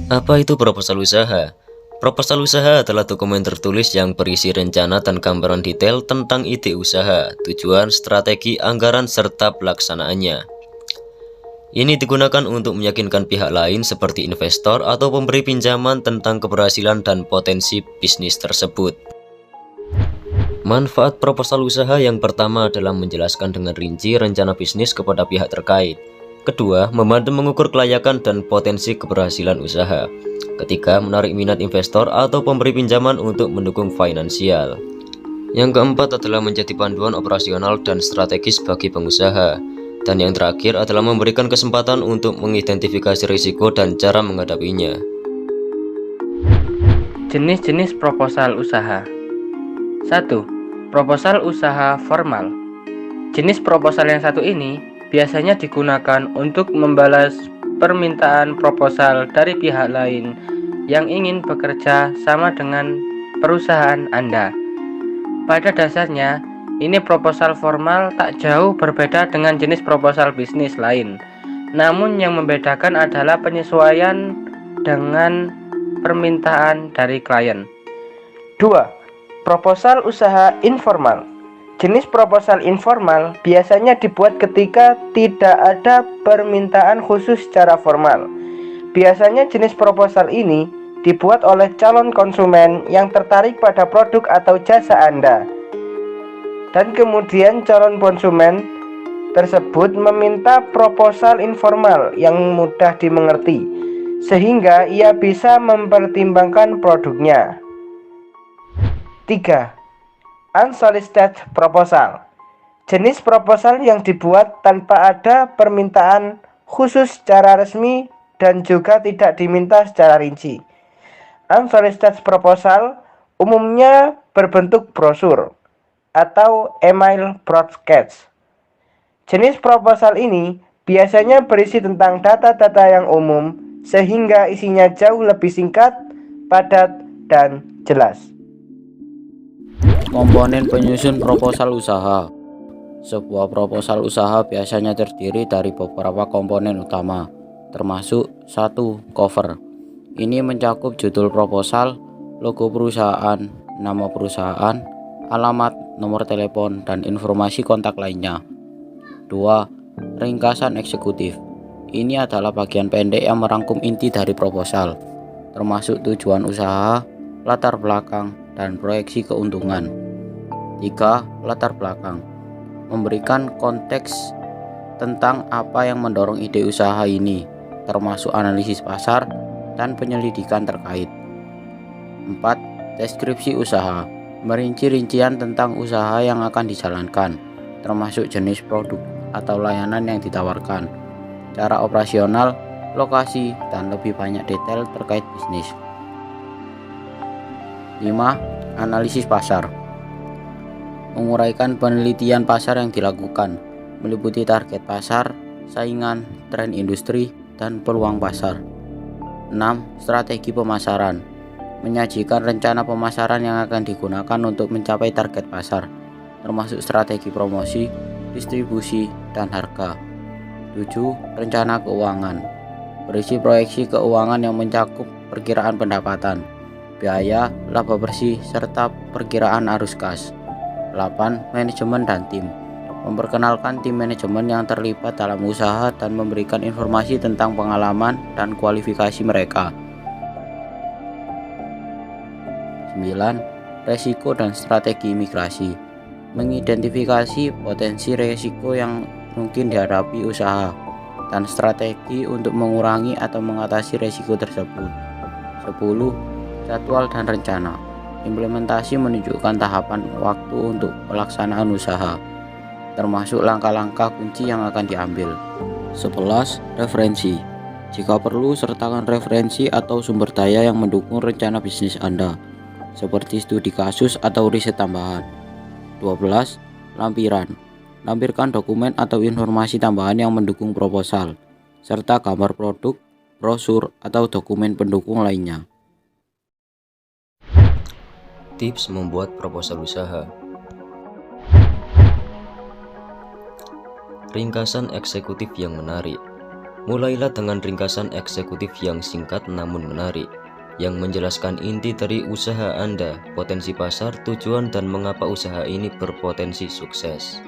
Apa itu proposal usaha? Proposal usaha adalah dokumen tertulis yang berisi rencana dan gambaran detail tentang ide usaha, tujuan, strategi, anggaran, serta pelaksanaannya. Ini digunakan untuk meyakinkan pihak lain seperti investor atau pemberi pinjaman tentang keberhasilan dan potensi bisnis tersebut. Manfaat proposal usaha yang pertama adalah menjelaskan dengan rinci rencana bisnis kepada pihak terkait. Kedua, membantu mengukur kelayakan dan potensi keberhasilan usaha. Ketiga, menarik minat investor atau pemberi pinjaman untuk mendukung finansial. Yang keempat adalah menjadi panduan operasional dan strategis bagi pengusaha. Dan yang terakhir adalah memberikan kesempatan untuk mengidentifikasi risiko dan cara menghadapinya. Jenis-jenis proposal usaha. 1. Proposal usaha formal. Jenis proposal yang satu ini biasanya digunakan untuk membalas permintaan proposal dari pihak lain yang ingin bekerja sama dengan perusahaan Anda. Pada dasarnya, ini proposal formal tak jauh berbeda dengan jenis proposal bisnis lain. Namun yang membedakan adalah penyesuaian dengan permintaan dari klien. 2. Proposal usaha informal. Jenis proposal informal biasanya dibuat ketika tidak ada permintaan khusus secara formal. Biasanya jenis proposal ini dibuat oleh calon konsumen yang tertarik pada produk atau jasa Anda. Dan kemudian calon konsumen tersebut meminta proposal informal yang mudah dimengerti, sehingga ia bisa mempertimbangkan produknya. 3. Unsolicited proposal. Jenis proposal yang dibuat tanpa ada permintaan khusus secara resmi dan juga tidak diminta secara rinci. Unsolicited proposal umumnya berbentuk brosur atau email broadcast. Jenis proposal ini biasanya berisi tentang data-data yang umum sehingga isinya jauh lebih singkat, padat, dan jelas. Komponen penyusun proposal usaha. Sebuah proposal usaha biasanya terdiri dari beberapa komponen utama, termasuk 1. Cover. Ini mencakup judul proposal, logo perusahaan, nama perusahaan, alamat, nomor telepon, dan informasi kontak lainnya. 2. Ringkasan eksekutif. Ini adalah bagian pendek yang merangkum inti dari proposal, termasuk tujuan usaha, latar belakang, dan proyeksi keuntungan. 3. Latar belakang. Memberikan konteks tentang apa yang mendorong ide usaha ini, termasuk analisis pasar dan penyelidikan terkait. 4. Deskripsi usaha. Merinci rincian tentang usaha yang akan dijalankan, termasuk jenis produk atau layanan yang ditawarkan, cara operasional, lokasi, dan lebih banyak detail terkait bisnis. 5. Analisis pasar. Menguraikan penelitian pasar yang dilakukan, meliputi target pasar, saingan, tren industri, dan peluang pasar. 6. Strategi pemasaran. Menyajikan rencana pemasaran yang akan digunakan untuk mencapai target pasar, termasuk strategi promosi, distribusi, dan harga. 7. Rencana keuangan. Berisi proyeksi keuangan yang mencakup perkiraan pendapatan, biaya, laba bersih, serta perkiraan arus kas. 8. Manajemen dan tim. Memperkenalkan tim manajemen yang terlibat dalam usaha dan memberikan informasi tentang pengalaman dan kualifikasi mereka. 9. Resiko dan strategi migrasi. Mengidentifikasi potensi resiko yang mungkin dihadapi usaha dan strategi untuk mengurangi atau mengatasi resiko tersebut. 10. Jadwal dan rencana. Implementasi menunjukkan tahapan waktu untuk pelaksanaan usaha, termasuk langkah-langkah kunci yang akan diambil. 11. Referensi. Jika perlu, sertakan referensi atau sumber daya yang mendukung rencana bisnis Anda, seperti studi kasus atau riset tambahan. 12. Lampiran. Lampirkan dokumen atau informasi tambahan yang mendukung proposal, serta gambar produk, brosur, atau dokumen pendukung lainnya. Tips membuat proposal usaha. Ringkasan eksekutif yang menarik. Mulailah dengan ringkasan eksekutif yang singkat namun menarik, yang menjelaskan inti dari usaha Anda, potensi pasar, tujuan, dan mengapa usaha ini berpotensi sukses.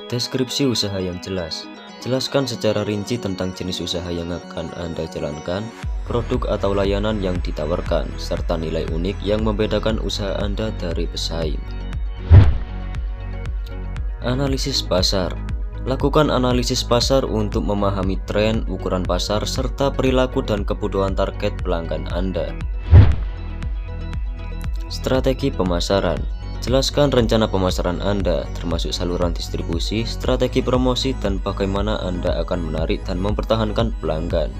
Deskripsi usaha yang jelas. Jelaskan secara rinci tentang jenis usaha yang akan Anda jalankan, produk atau layanan yang ditawarkan, serta nilai unik yang membedakan usaha Anda dari pesaing. Analisis pasar. Lakukan analisis pasar untuk memahami tren, ukuran pasar, serta perilaku dan kebutuhan target pelanggan Anda. Strategi pemasaran. Jelaskan rencana pemasaran Anda, termasuk saluran distribusi, strategi promosi, dan bagaimana Anda akan menarik dan mempertahankan pelanggan.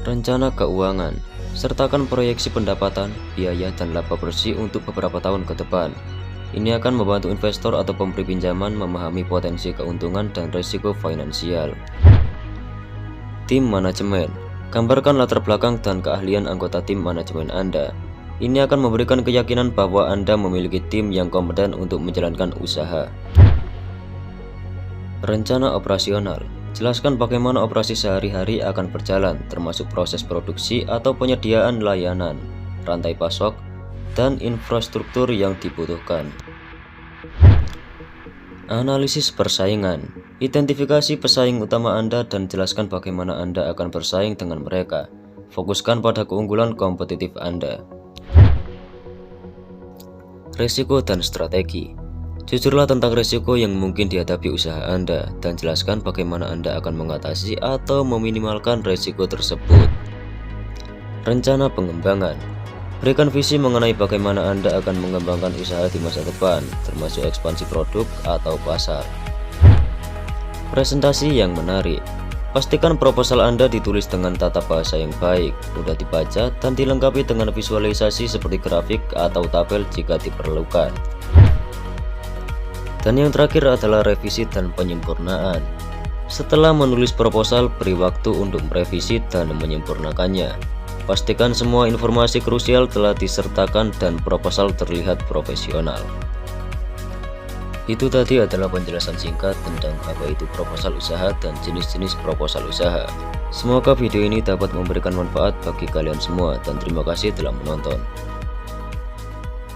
Rencana keuangan. Sertakan proyeksi pendapatan, biaya, dan laba bersih untuk beberapa tahun ke depan. Ini akan membantu investor atau pemberi pinjaman memahami potensi keuntungan dan risiko finansial. Tim manajemen. Gambarkan latar belakang dan keahlian anggota tim manajemen Anda. Ini akan memberikan keyakinan bahwa Anda memiliki tim yang kompeten untuk menjalankan usaha. Rencana operasional. Jelaskan bagaimana operasi sehari-hari akan berjalan, termasuk proses produksi atau penyediaan layanan, rantai pasok, dan infrastruktur yang dibutuhkan. Analisis persaingan. Identifikasi pesaing utama Anda dan jelaskan bagaimana Anda akan bersaing dengan mereka. Fokuskan pada keunggulan kompetitif Anda. Risiko dan strategi. Jujurlah tentang risiko yang mungkin dihadapi usaha Anda dan jelaskan bagaimana Anda akan mengatasi atau meminimalkan risiko tersebut. Rencana pengembangan. Berikan visi mengenai bagaimana Anda akan mengembangkan usaha di masa depan, termasuk ekspansi produk atau pasar. Presentasi yang menarik. Pastikan proposal Anda ditulis dengan tata bahasa yang baik, mudah dibaca, dan dilengkapi dengan visualisasi seperti grafik atau tabel jika diperlukan. Dan yang terakhir adalah revisi dan penyempurnaan. Setelah menulis proposal, beri waktu untuk merevisi dan menyempurnakannya. Pastikan semua informasi krusial telah disertakan dan proposal terlihat profesional. Itu tadi adalah penjelasan singkat tentang apa itu proposal usaha dan jenis-jenis proposal usaha. Semoga video ini dapat memberikan manfaat bagi kalian semua dan terima kasih telah menonton.